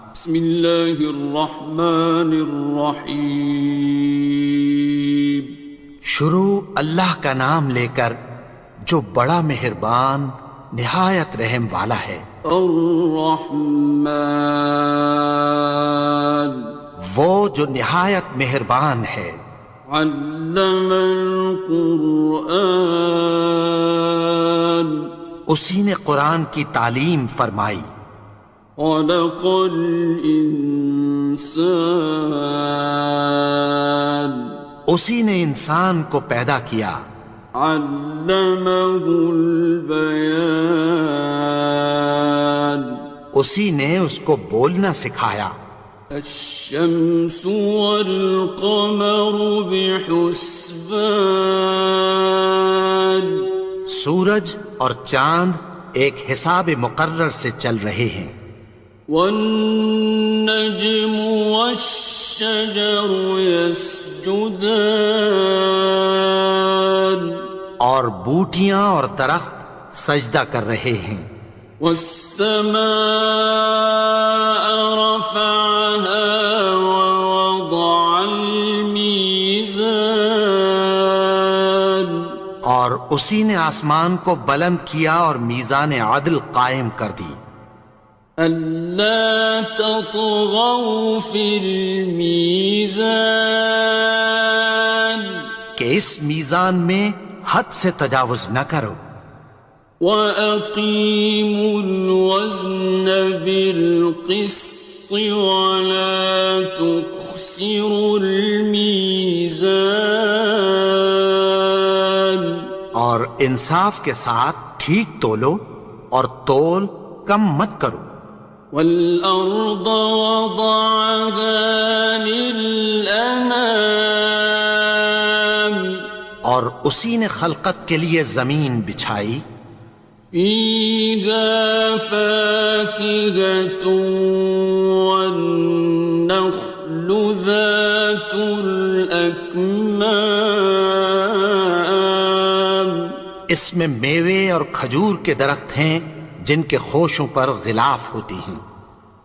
بسم اللہ الرحمن الرحیم۔ شروع اللہ کا نام لے کر جو بڑا مہربان نہایت رحم والا ہے۔ الرحمن، وہ جو نہایت مہربان ہے۔ علم القرآن، اسی نے قرآن کی تعلیم فرمائی۔ خلق الانسان، اسی نے انسان کو پیدا کیا۔ علمہ البیان، اسی نے اس کو بولنا سکھایا۔ الشمس والقمر بحسبان، سورج اور چاند ایک حساب مقرر سے چل رہے ہیں۔ والنجم والشجر يسجدان، اور بوٹیاں اور درخت سجدہ کر رہے ہیں۔ والسماء رفعها ووضع الميزان، اور اسی نے آسمان کو بلند کیا اور میزان عدل قائم کر دی۔ ألا تطغوا في الميزان، کہ اس میزان میں حد سے تجاوز نہ کرو۔ وَأَقِيمُوا الْوَزْنَ بِالْقِسْطِ وَلَا تُخْسِرُوا الْمِيزَانَ، اور انصاف کے ساتھ ٹھیک تولو اور تول کم مت کرو۔ وَالْأَرْضَ وَضَعَهَا لِلْأَنَامِ، اور اسی نے خلقت کے لیے زمین بچھائی۔ فِيهَا فَاكِهَةٌ وَالنَّخْلُ ذَاتُ الْأَكْمَامِ، اس میں میوے اور کھجور کے درخت ہیں جن کے خوشوں پر غلاف ہوتی ہیں۔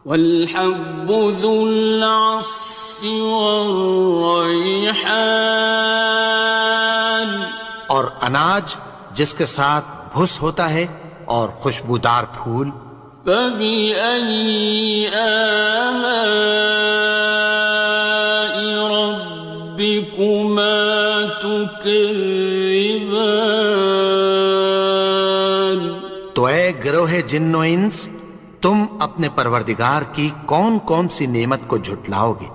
وَالْحَبُّ ذُو الْعَصْفِ وَالرَّيْحَانِ، اور اناج جس کے ساتھ بھس ہوتا ہے اور خوشبودار پھول۔ فَبِأَيِّ آلَاءِ رَبِّكُمَا تُكَذِّبَانِ، تو اے گروہ جن و انس، تم اپنے پروردگار کی کون کون سی نعمت کو جھٹلاؤ گے؟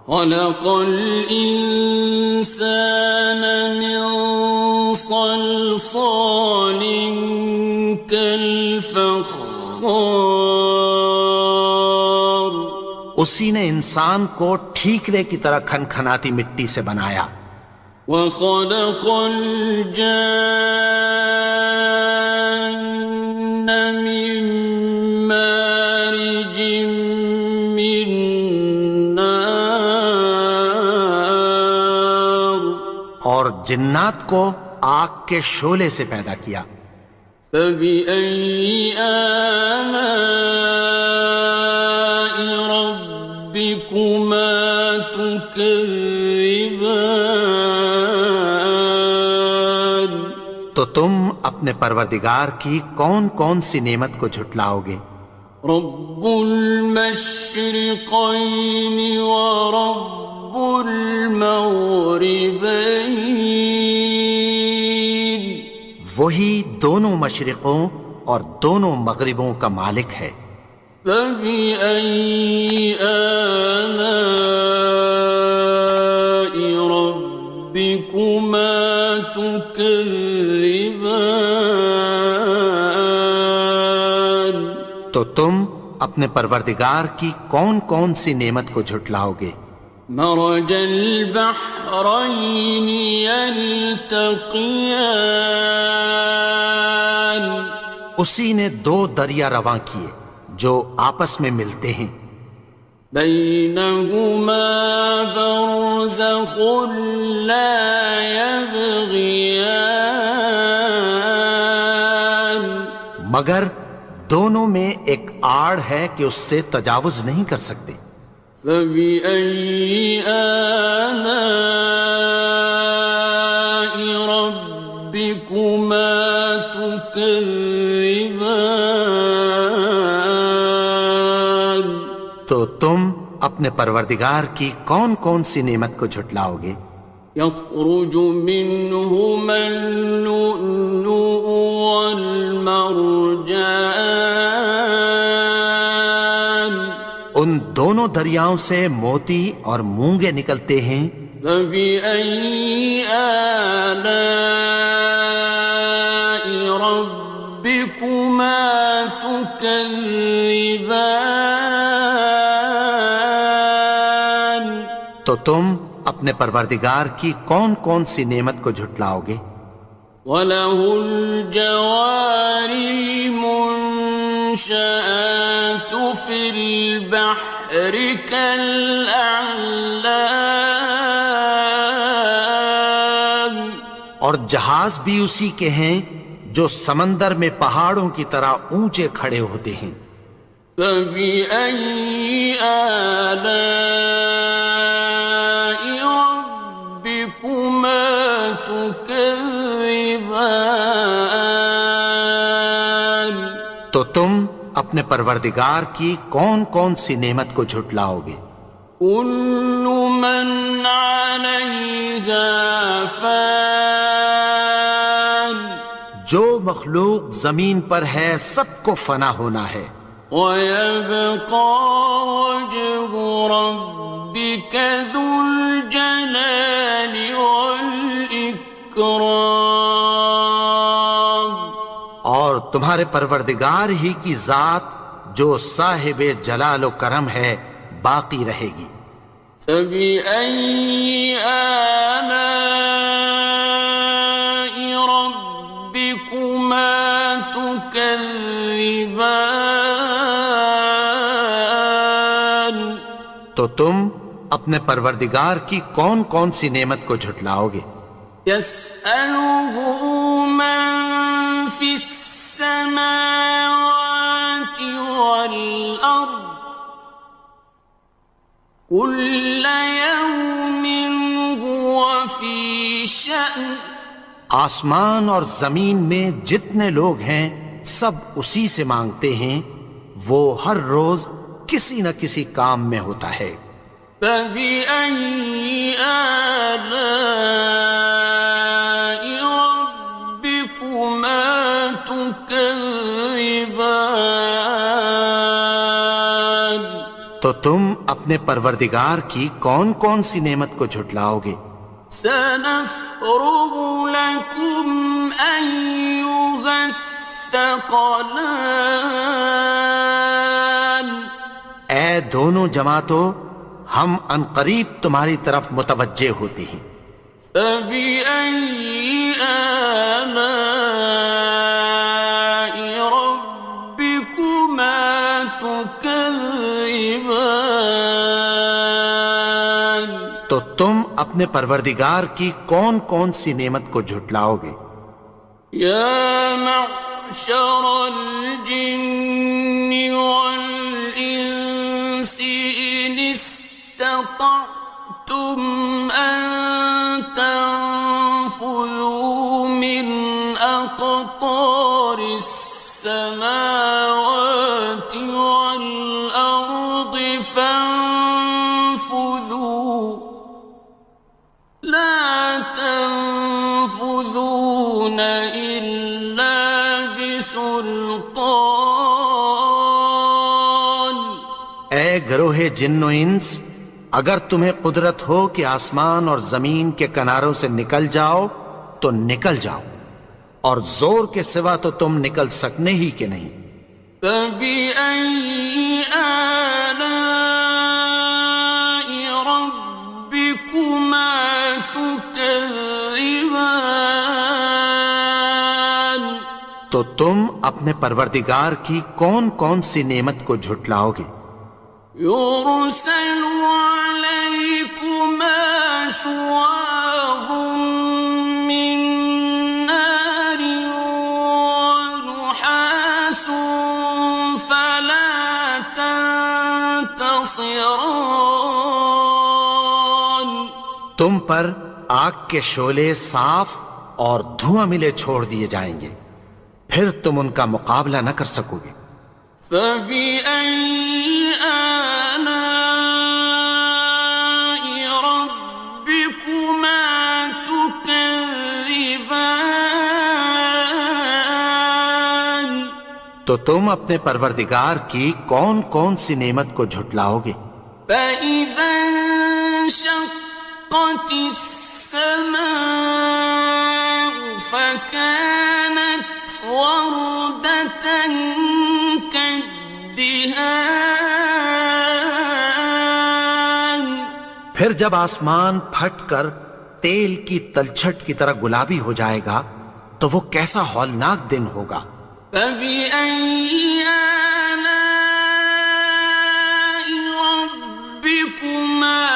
خَلَقَ الْإِنسَانَ مِنْ صَلْصَالٍ كَالْفَخَّارِ، اسی نے انسان کو ٹھیکرے کی طرح کھنکھناتی مٹی سے بنایا۔ وَخَلَقَ الْجَانَّ مِن مَّارِجٍ مِّن نَّارٍ، اور جنات کو آگ کے شعلے سے پیدا کیا۔ فَبِأَيِّ آلَاءِ رَبِّكُمَا تُكَذِّبَانِ، تو تم اپنے پروردگار کی کون کون سی نعمت کو جھٹلاؤ گے؟ رب المشرقین ورب المغربین، وہی دونوں مشرقوں اور دونوں مغربوں کا مالک ہے۔ فَبِأَيِّ آلَاءِ رَبِّكُمَا تُكَذِّبَانِ، تو تم اپنے پروردگار کی کون کون سی نعمت کو جھٹلاؤ گے؟ مرج البحرین یلتقیان، اسی نے دو دریا رواں کیے جو آپس میں ملتے ہیں۔ بینہما برزخ لا یبغیان، مگر دونوں میں ایک آڑ ہے کہ اس سے تجاوز نہیں کر سکتے۔ فبأي آلاء ربكما تكذبان؟ تو تم اپنے پروردگار کی کون کون سی نعمت کو جھٹلاؤ گے؟ يخرج منهما اللؤلؤ والمرجان ان دونوں دریاؤں سے موتی اور مونگے نکلتے ہیں۔ فبأي آلاء ربكما تكذبان؟ تو تم اپنے پروردگار کی کون کون سی نعمت کو جھٹلاؤ گے؟ وَلَهُ الْجَوَارِ الْمُنشَآتُ فِي الْبَحْرِ كَالْأَعْلَامِ، اور جہاز بھی اسی کے ہیں جو سمندر میں پہاڑوں کی طرح اونچے کھڑے ہوتے ہیں۔ فَبِأَيِّ آلَاءِ رَبِّكُمَا تُكَذِّبَانِ؟ تو تم اپنے پروردگار کی کون کون سی نعمت کو جھٹلاؤ گے؟ كُلُّ مَنْ عَلَيْهَا فَانٍ، جو مخلوق زمین پر ہے سب کو فنا ہونا ہے۔ وَيَبْقَى وَجْهُ رَبِّكَ ذُو الْجَلَالِ وَالْإِكْرَامِ، اور تمہارے پروردگار ہی کی ذات جو صاحب جلال و کرم ہے باقی رہے گی۔ فَبِأَيِّ آلَاءِ رَبِّكُمَا تُكَذِّبَانِ؟ تو تم اپنے پروردگار کی کون کون سی نعمت کو جھٹلاؤ گے؟ يَسْأَلُهُ مَن فِي السَّمَاوَاتِ وَالْأَرْضِ كُلَّ يَوْمٍ هُوَ فِي شَأْنٍ، آسمان اور زمین میں جتنے لوگ ہیں سب اسی سے مانگتے ہیں، وہ ہر روز کسی نہ کسی کام میں ہوتا ہے۔ فَبِأَيِّ آلَاءِ رَبِّكُمَا تُكَذِّبَانِ؟ تو تم اپنے پروردگار کی کون کون سی نعمت کو جھٹلاؤ گے؟ سَنَفْرُغُ لَكُمْ أَيُّهَ الثَّقَلَانِ، اے دونوں جماعتوں، ہم عنقریب تمہاری طرف متوجہ ہوتے ہیں۔ فَبِأَيِّ آلَاءِ رَبِّكُمَا تُكَذِّبَانِ؟ تو تم اپنے پروردگار کی کون کون سی نعمت کو جھٹلاؤ گے؟ يَا مَعْشَرَ الْجِنِّ وَالْإِنسِ إِنِ اسْتَطَعْتُمْ أَن تَنفُذُوا مِنْ أَقْطَارِ السَّمَاوَاتِ وَالْأَرْضِ فَانفُذُوا، لَا تَنفُذُونَ إِلَّا بِسُلْطَانٍ۔ اے گروہ جن و انس، اگر تمہیں قدرت ہو کہ آسمان اور زمین کے کناروں سے نکل جاؤ تو نکل جاؤ، اور زور کے سوا تو تم نکل سکنے ہی کہ نہیں۔ فَبِأَيِّ آلَاءِ رَبِّكُمَا تُكَذِّبَانِ؟ تو تم اپنے پروردگار کی کون کون سی نعمت کو جھٹلاؤ گے؟ يُرْسَلُ عَلَيْكُمَا شُوَاظٌ مِّن نَّارٍ وَنُحَاسٌ خاصران. تم پر آگ کے شعلے صاف اور دھواں ملے چھوڑ دیے جائیں گے، پھر تم ان کا مقابلہ نہ کر سکو گے۔ فبأي آلاء ربكما تكذبان. تو تم اپنے پروردگار کی کون کون سی نعمت کو جھٹلاؤ گے؟ فإذا انشقت السماء فكانت وردة كالدهان. پھر جب آسمان پھٹ کر تیل کی تلچھٹ کی طرح گلابی ہو جائے گا تو وہ کیسا ہولناک دن ہوگا۔ فبأي آلاء ربكما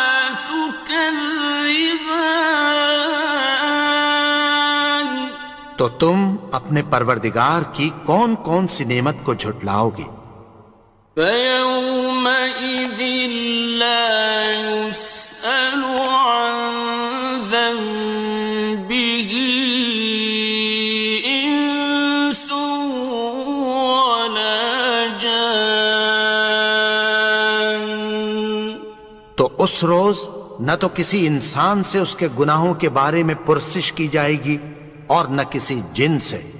تكذبان. تو تم اپنے پروردگار کی کون کون سی نعمت کو جھٹلاؤ گے؟ فيومئذ لا يسأل عن ذنبه إنس ولا جان. تو اس روز نہ تو کسی انسان سے اس کے گناہوں کے بارے میں پرسش کی جائے گی اور نہ کسی جن سے۔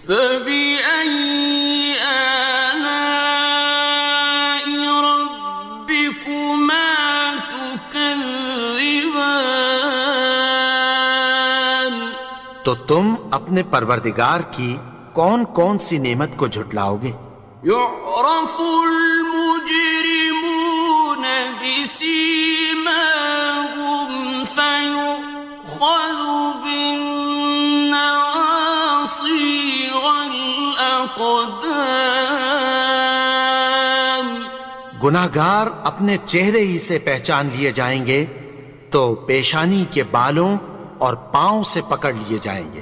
فبأي آلاء ربكما تكذبان. تو تم اپنے پروردگار کی کون کون سی نعمت کو جھٹلاؤ گے؟ يعرف المجرمون بسيماهم فيؤخذ بالنواصي والأقدام. گناہگار اپنے چہرے ہی سے پہچان لیے جائیں گے تو پیشانی کے بالوں اور پاؤں سے پکڑ لیے جائیں گے۔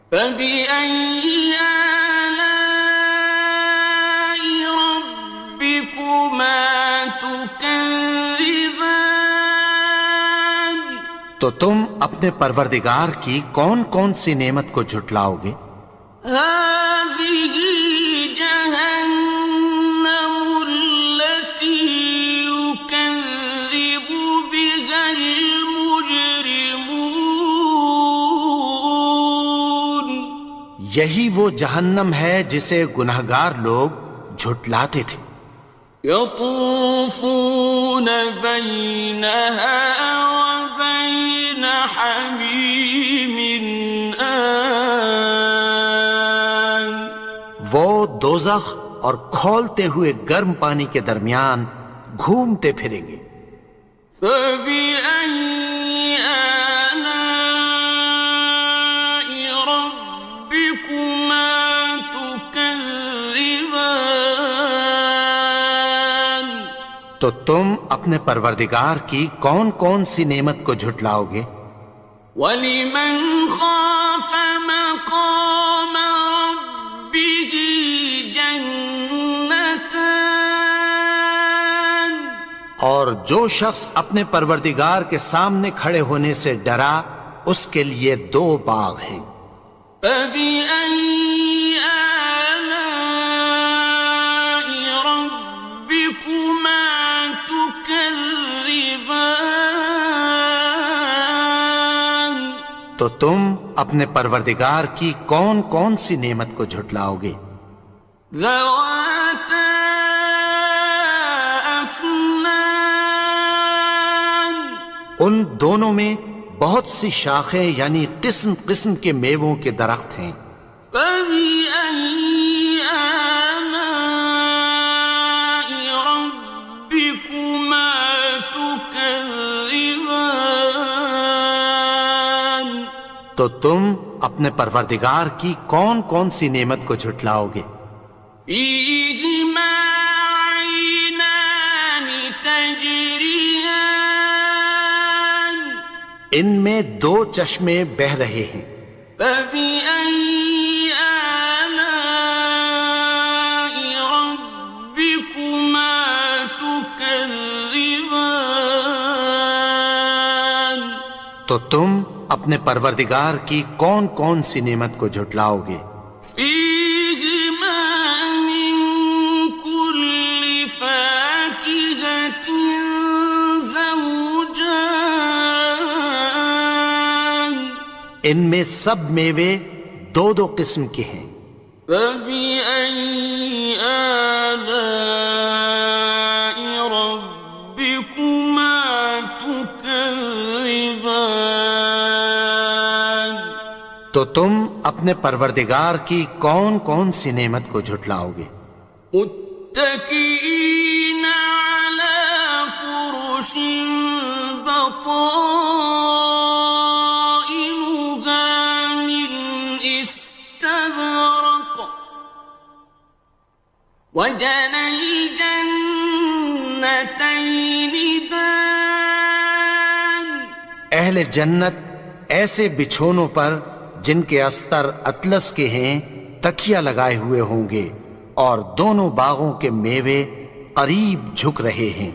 فبأي آلاء ربكما تكذبان. تو تم اپنے پروردگار کی کون کون سی نعمت کو جھٹلاؤ گے؟ هذه جهنم التي يكذب بها المجرمون. یہی وہ جہنم ہے جسے گناہگار لوگ جھٹلاتے تھے۔ يطوفون بينها وبين حميم آن. وہ دوزخ اور کھولتے ہوئے گرم پانی کے درمیان گھومتے پھریں گے۔ فبأي آلاء ربكما تكذبان. تو تم اپنے پروردگار کی کون کون سی نعمت کو جھٹلاؤ گے؟ وَلِمَنْ خَافَ مَقَامَ رَبِّهِ جَنَّتَانِ. اور جو شخص اپنے پروردگار کے سامنے کھڑے ہونے سے ڈرا اس کے لیے دو باغ ہیں۔ فَبِأَيِّ آلَاءِ رَبِّكُمَا تُكَذِّبَانِ. تو تم اپنے پروردگار کی کون کون سی نعمت کو جھٹلاؤ گے؟ ذَوَاتَا أَفْنَانٍ. ان دونوں میں بہت سی شاخیں یعنی قسم قسم کے میووں کے درخت ہیں۔ فَبِأَيِّ آلَاءِ رَبِّكُمَا تُكَذِّبَانِ. تو تم اپنے پروردگار کی کون کون سی نعمت کو جھٹلاؤ گے؟ فِيهِمَا عَيْنَانِ تَجْرِيَانِ. ان میں دو چشمے بہہ رہے ہیں۔ فَبِأَيِّ آلَاءِ رَبِّكُمَا تُكَذِّبَانِ. تكذبان تو تم اپنے پروردگار کی کون کون سی نعمت کو جھٹلاؤ گے؟ فيهما من كل فاكهة زوجان ان میں سب میوے دو دو قسم کے ہیں۔ فبأي آلاء ربكما تكذبان تو تم اپنے پروردگار کی کون کون سی نعمت کو جھٹلاؤ گے؟ متكئين على فرش بطائنها من استبرق وجنى الجنتين دان اہل جنت ایسے بچھونوں پر جن کے استر اطلس کے ہیں تکیہ لگائے ہوئے ہوں گے، اور دونوں باغوں کے میوے قریب جھک رہے ہیں۔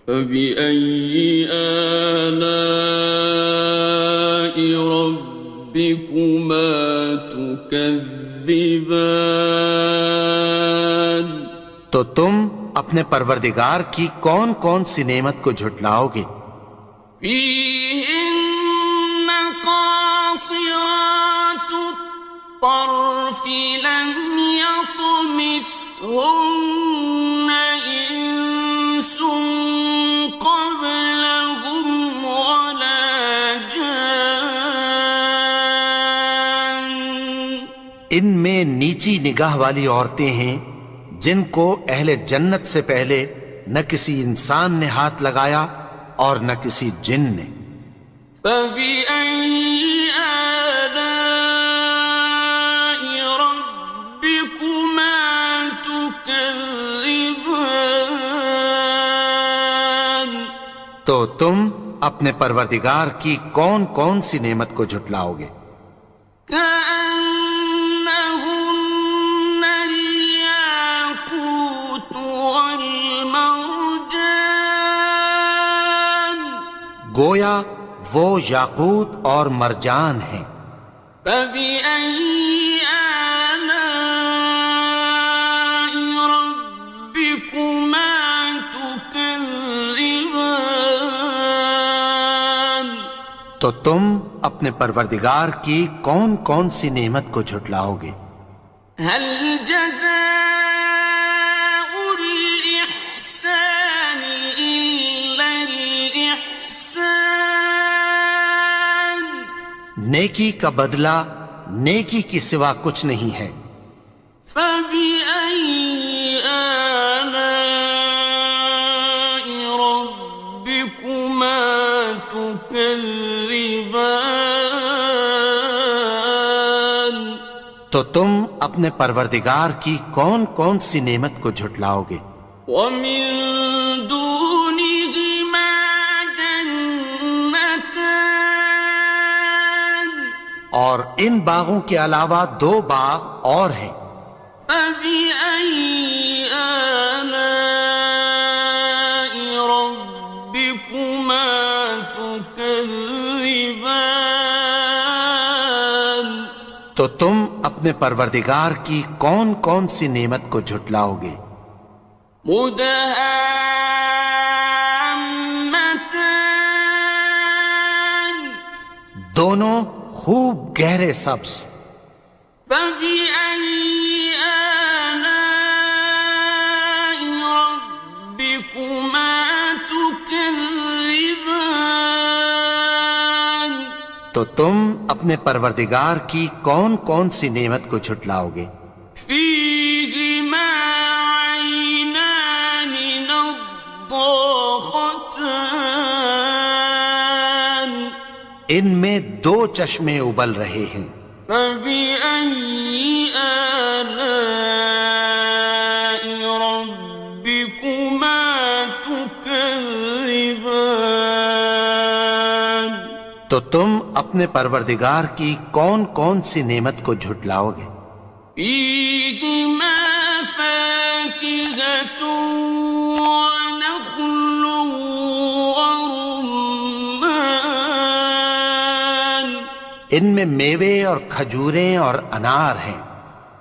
فبأي آلاء ربكما تكذبان تو تم اپنے پروردگار کی کون کون سی نعمت کو جھٹلاؤ گے؟ فيهن قاصرات الطرف لم يطمثهن إنس قبلهم ولا جان ان میں نیچی نگاہ والی عورتیں ہیں جن کو اہل جنت سے پہلے نہ کسی انسان نے ہاتھ لگایا اور نہ کسی جن نے۔ فبأي آلاء ربكما تكذبان تو تم اپنے پروردگار کی کون کون سی نعمت کو جھٹلاؤ گے؟ كأنهن الياقوت والمرجان گویا وہ یاقوت اور مرجان ہیں۔ فبأي آلاء ربكما تكذبان تو تم اپنے پروردگار کی کون کون سی نعمت کو جھٹلاؤ گے؟ هل جزاء الإحسان إلا الإحسان نیکی کا بدلہ نیکی کی سوا کچھ نہیں ہے۔ فبأي آلاء ربكما تكذبان تو تم اپنے پروردگار کی کون کون سی نعمت کو جھٹلاؤ گے؟ ومن دونهما جنتان اور ان باغوں کے علاوہ دو باغ اور ہیں۔ فبأي آلاء ربكما تكذبان تو تم اپنے پروردگار کی کون کون سی نعمت کو جھٹلاؤ گے؟ مدهامتان دونوں خوب گہرے سبز۔ فبأي آلاء ربكما تكذبان تو تم اپنے پروردگار کی کون کون سی نعمت کو جھٹلاؤ گے؟ فيهما عينان نضاختان ان میں دو چشمے ابل رہے ہیں۔ فبأي آلاء ربكما تكذبان تو تم اپنے پروردگار کی کون کون سی نعمت کو جھٹلاؤ گے؟ فيهما فاكهة ونخل ان میں میوے اور کھجوریں اور انار ہیں۔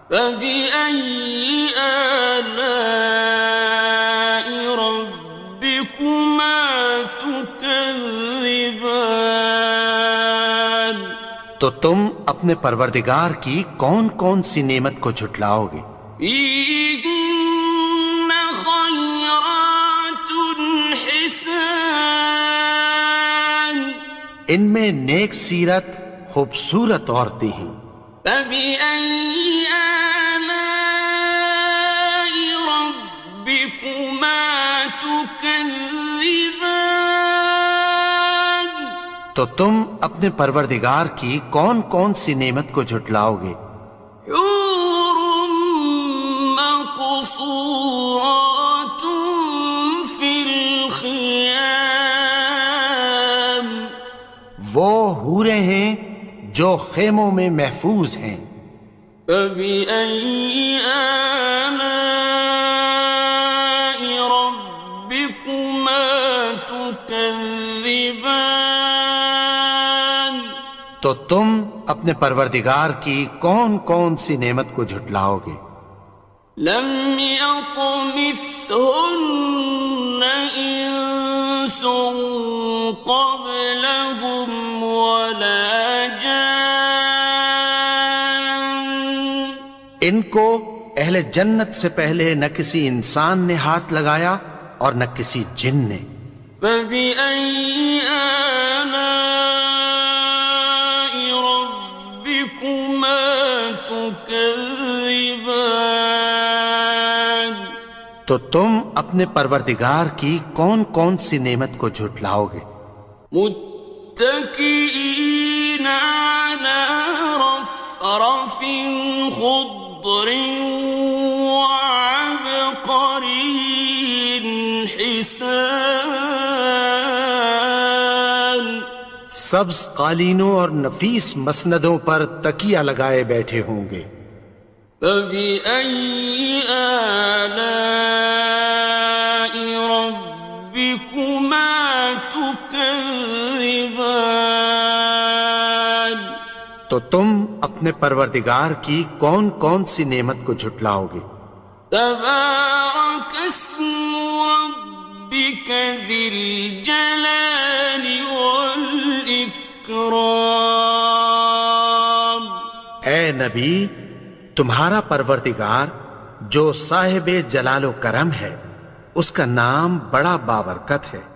فبأي آلاء ربكما تكذبان؟ تو تم اپنے پروردگار کی کون کون سی نعمت کو جھٹلاؤ گے؟ فيهن خيرات حسان، ان میں نیک سیرت خوبصورت عورتیں ہیں۔ فبأي آلاء ربكما تكذبان؟ تو تم اپنے پروردگار کی کون کون سی نعمت کو جھٹلاؤ گے؟ حور مقصورات في الخيام، وہ حوریں ہیں جو خیموں میں محفوظ ہیں۔ فبأي آلاء ربكما تكذبان؟ تو تم اپنے پروردگار کی کون کون سی نعمت کو جھٹلاؤ گے؟ لم يطمثهن إنس قبلهم ولا جان، ان کو اہل جنت سے پہلے نہ کسی انسان نے ہاتھ لگایا اور نہ کسی جن نے۔ فبأي آلاء ربكما تكذبان؟ تو تم اپنے پروردگار کی کون کون سی نعمت کو جھٹلاؤ گے؟ متكئين على رفرف خضر وعبقري حسان، سبز قالینوں اور نفیس مسندوں پر تکیہ لگائے بیٹھے ہوں گے۔ فبأي آلاء ربكما تكذبان؟ تو تم اپنے پروردگار کی کون کون سی نعمت کو جھٹلاؤ گے؟ تبارك اسم ربك ذي الجلال والإكرام۔ اے نبی، تمہارا پروردگار جو صاحب جلال و کرم ہے، اس کا نام بڑا بابرکت ہے۔